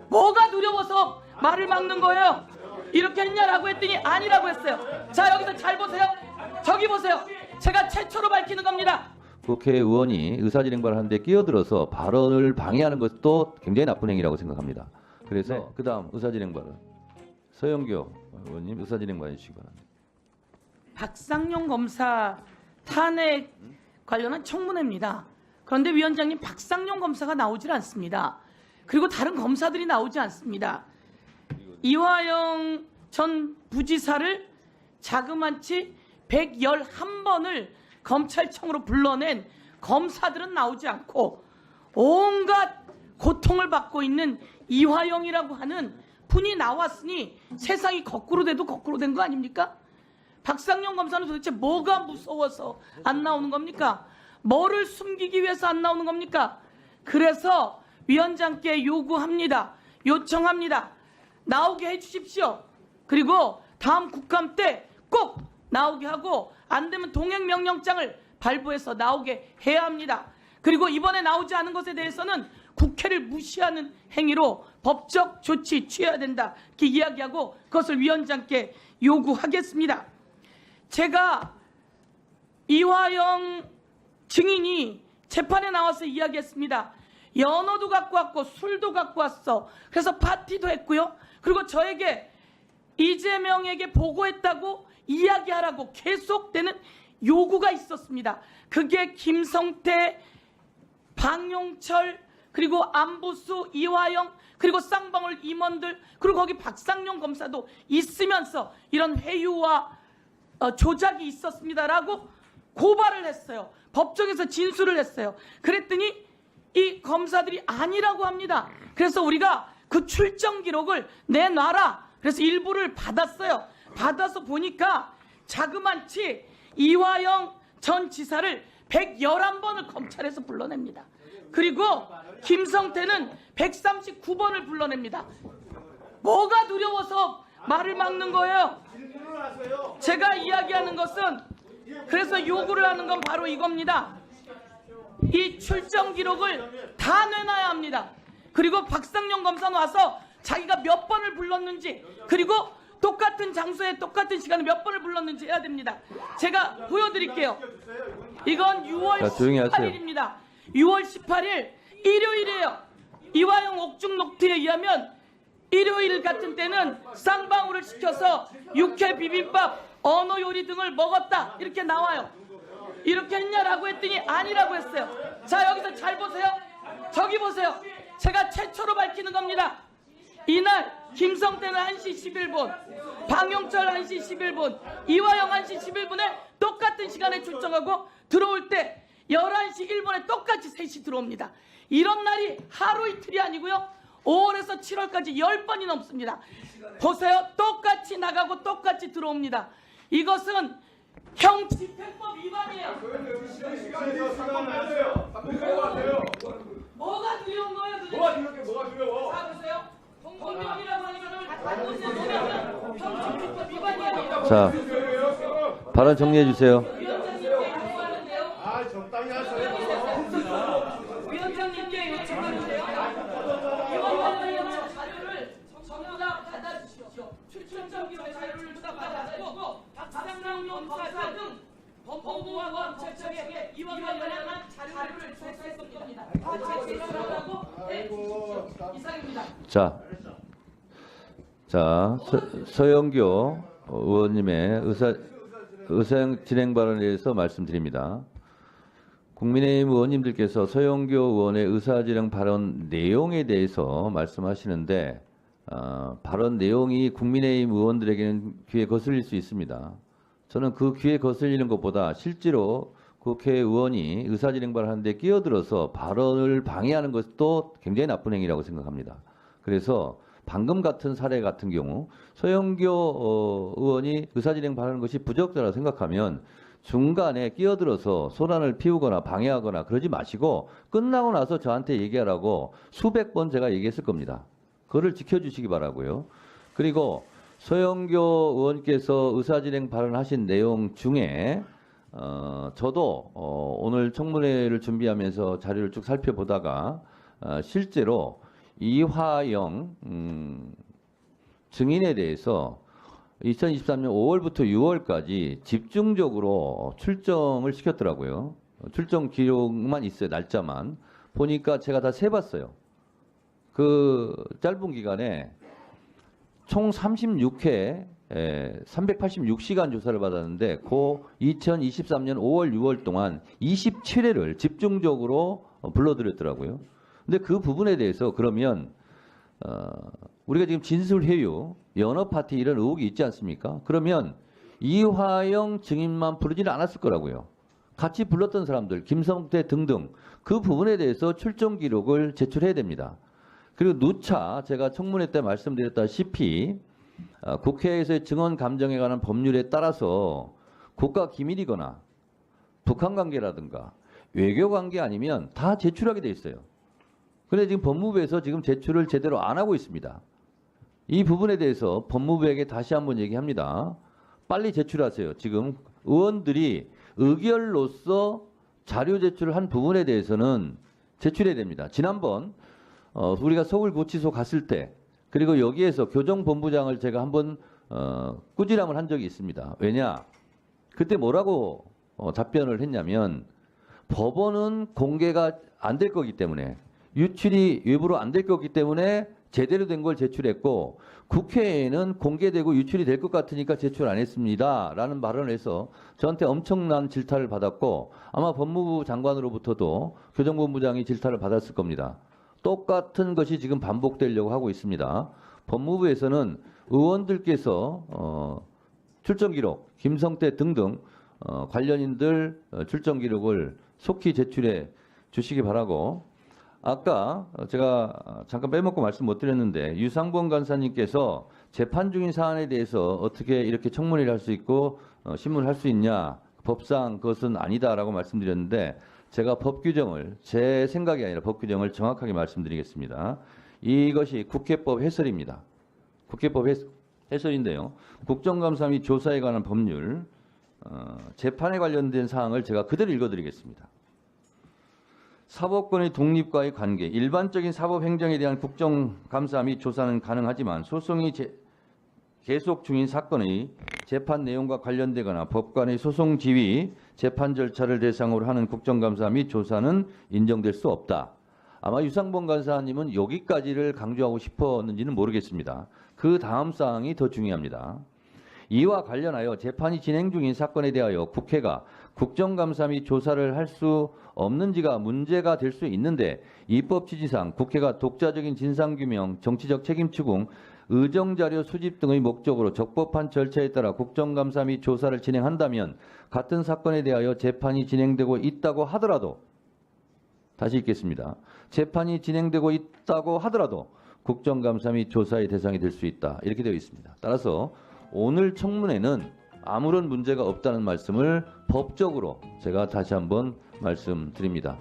뭐가 두려워서 말을 막는 거예요? 이렇게 했냐라고 했더니 아니라고 했어요. 자, 여기서 잘 보세요. 저기 보세요. 제가 최초로 밝히는 겁니다. 국회의원이 의사진행발을 하는데 끼어들어서 발언을 방해하는 것도 굉장히 나쁜 행위라고 생각합니다. 그래서 네. 그다음 의사진행발언 서영교 의원님 의사진행발 해주시기 바랍니다. 박상용 검사 탄핵 관련한 청문회입니다. 그런데 위원장님, 박상용 검사가 나오질 않습니다. 그리고 다른 검사들이 나오지 않습니다. 이화영 전 부지사를 자그마치 111번을 검찰청으로 불러낸 검사들은 나오지 않고 온갖 고통을 받고 있는 이화영이라고 하는 분이 나왔으니 세상이 거꾸로 돼도 거꾸로 된 거 아닙니까? 박상용 검사는 도대체 뭐가 무서워서 안 나오는 겁니까? 뭐를 숨기기 위해서 안 나오는 겁니까? 그래서 위원장께 요구합니다. 요청합니다. 나오게 해주십시오. 그리고 다음 국감 때 꼭 나오게 하고 안 되면 동행명령장을 발부해서 나오게 해야 합니다. 그리고 이번에 나오지 않은 것에 대해서는 국회를 무시하는 행위로 법적 조치 취해야 된다. 이렇게 이야기하고 그것을 위원장께 요구하겠습니다. 제가 이화영 증인이 재판에 나와서 이야기했습니다. 연어도 갖고 왔고 술도 갖고 왔어. 그래서 파티도 했고요. 그리고 저에게 이재명에게 보고했다고 이야기하라고 계속되는 요구가 있었습니다. 그게 김성태, 방용철, 그리고 안보수, 이화영, 그리고 쌍방울 임원들, 그리고 거기 박상용 검사도 있으면서 이런 회유와 조작이 있었습니다라고 고발을 했어요. 법정에서 진술을 했어요. 그랬더니 이 검사들이 아니라고 합니다. 그래서 우리가 그 출정 기록을 내놔라. 그래서 일부를 받았어요. 받아서 보니까 자그마치 이화영 전 지사를 111번을 검찰에서 불러냅니다. 그리고 김성태는 139번을 불러냅니다. 뭐가 두려워서 말을 막는 거예요? 제가 이야기하는 것은, 그래서 요구를 하는 건 바로 이겁니다. 이 출정 기록을 다 내놔야 합니다. 그리고 박상용 검사는 와서 자기가 몇 번을 불렀는지, 그리고 똑같은 장소에 똑같은 시간에 몇 번을 불렀는지 해야 됩니다. 제가 보여드릴게요. 이건 6월 18일입니다. 6월 18일 일요일이에요. 이화영 옥중 녹취에 의하면 일요일 같은 때는 쌍방울을 시켜서 육회 비빔밥, 언어 요리 등을 먹었다. 이렇게 나와요. 이렇게 했냐라고 했더니 아니라고 했어요. 자, 여기서 잘 보세요. 저기 보세요. 제가 최초로 밝히는 겁니다. 이날 김성태는 1시 11분, 방용철 1시 11분, 이화영 1시 11분에 똑같은 시간에 출정하고 들어올 때 11시 1분에 똑같이 3시 들어옵니다. 이런 날이 하루 이틀이 아니고요. 5월에서 7월까지 10번이 넘습니다. 보세요. 똑같이 나가고 똑같이 들어옵니다. 이것은 형 집행법 위반이에요. 뭐가 두려운 거예요? 도대체? 뭐가 두려워? 자, 보세요. 공범이라고 하는 것을 갖고 있는 거면 형 집행법 위반이 아니에요. 자, 발언 정리해 주세요. 위원장님께 요청하는데요. 아, 적당히 하세요. 위원장님께 요청하는데요. 이번 관련된 자료를 전부 다 받아주십시오. 출정 기록의 자료를 다 받아주고 박상용 검사 등 법무부와 검찰청에 이번 관련한 자료를 제출했을 겁니다. 다 제출하라고 해주십시오. 이상입니다. 자, 서영교 의원님의 의사 진행 발언에 대해서 말씀드립니다. 국민의힘 의원님들께서 서영교 의원의 의사진행 발언 내용에 대해서 말씀하시는데 발언 내용이 국민의힘 의원들에게는 귀에 거슬릴 수 있습니다. 저는 그 귀에 거슬리는 것보다 실제로 국회의원이 의사진행발을 하는데 끼어들어서 발언을 방해하는 것도 굉장히 나쁜 행위라고 생각합니다. 그래서 방금 같은 사례 같은 경우 서영교 의원이 의사진행 발언하는 것이 부적절하다고 생각하면 중간에 끼어들어서 소란을 피우거나 방해하거나 그러지 마시고 끝나고 나서 저한테 얘기하라고 수백 번 제가 얘기했을 겁니다. 그거를 지켜주시기 바라고요. 그리고 서영교 의원께서 의사진행 발언하신 내용 중에 저도 오늘 청문회를 준비하면서 자료를 쭉 살펴보다가 실제로 이화영 증인에 대해서 2023년 5월부터 6월까지 집중적으로 출정을 시켰더라고요. 출정 기록만 있어요. 날짜만. 보니까 제가 다 세봤어요. 그 짧은 기간에 총 36회 386시간 조사를 받았는데 그 2023년 5월, 6월 동안 27회를 집중적으로 불러드렸더라고요. 근데 그 부분에 대해서 그러면 우리가 지금 진술회유, 연어파티 이런 의혹이 있지 않습니까? 그러면 이화영 증인만 부르지는 않았을 거라고요. 같이 불렀던 사람들, 김성태 등등 그 부분에 대해서 출정 기록을 제출해야 됩니다. 그리고 누차 제가 청문회 때 말씀드렸다시피 국회에서의 증언 감정에 관한 법률에 따라서 국가 기밀이거나 북한 관계라든가 외교 관계 아니면 다 제출하게 돼 있어요. 그런데 지금 법무부에서 지금 제출을 제대로 안 하고 있습니다. 이 부분에 대해서 법무부에게 다시 한번 얘기합니다. 빨리 제출하세요. 지금 의원들이 의결로서 자료 제출을 한 부분에 대해서는 제출해야 됩니다. 지난번 우리가 서울구치소 갔을 때 그리고 여기에서 교정본부장을 제가 한번 꾸지람을 한 적이 있습니다. 왜냐? 그때 뭐라고 답변을 했냐면 법원은 공개가 안 될 거기 때문에 유출이 외부로 안 될 거기 때문에 제대로 된 걸 제출했고 국회에는 공개되고 유출이 될 것 같으니까 제출 안 했습니다. 라는 발언을 해서 저한테 엄청난 질타를 받았고 아마 법무부 장관으로부터도 교정본부장이 질타를 받았을 겁니다. 똑같은 것이 지금 반복되려고 하고 있습니다. 법무부에서는 의원들께서 출정 기록, 김성태 등등 관련인들 출정 기록을 속히 제출해 주시기 바라고 아까 제가 잠깐 빼먹고 말씀 못 드렸는데 유상범 간사님께서 재판 중인 사안에 대해서 어떻게 이렇게 청문회를 할 수 있고 신문을 할 수 있냐 법상 그것은 아니다라고 말씀드렸는데 제가 법 규정을 제 생각이 아니라 법 규정을 정확하게 말씀드리겠습니다. 이것이 국회법 해설입니다. 국회법 해설인데요. 국정감사 및 조사에 관한 법률 재판에 관련된 사항을 제가 그대로 읽어드리겠습니다. 사법권의 독립과의 관계, 일반적인 사법행정에 대한 국정감사 및 조사는 가능하지만 소송이 계속 중인 사건의 재판 내용과 관련되거나 법관의 소송 지위, 재판 절차를 대상으로 하는 국정감사 및 조사는 인정될 수 없다. 아마 유상범 간사님은 여기까지를 강조하고 싶었는지는 모르겠습니다. 그 다음 사항이 더 중요합니다. 이와 관련하여 재판이 진행 중인 사건에 대하여 국회가 국정감사 및 조사를 할 수 없는지가 문제가 될 수 있는데 입법 취지상 국회가 독자적인 진상규명, 정치적 책임 추궁, 의정자료 수집 등의 목적으로 적법한 절차에 따라 국정감사 및 조사를 진행한다면 같은 사건에 대하여 재판이 진행되고 있다고 하더라도 다시 읽겠습니다. 재판이 진행되고 있다고 하더라도 국정감사 및 조사의 대상이 될 수 있다. 이렇게 되어 있습니다. 따라서 오늘 청문회는 아무런 문제가 없다는 말씀을 법적으로 제가 다시 한번 말씀드립니다.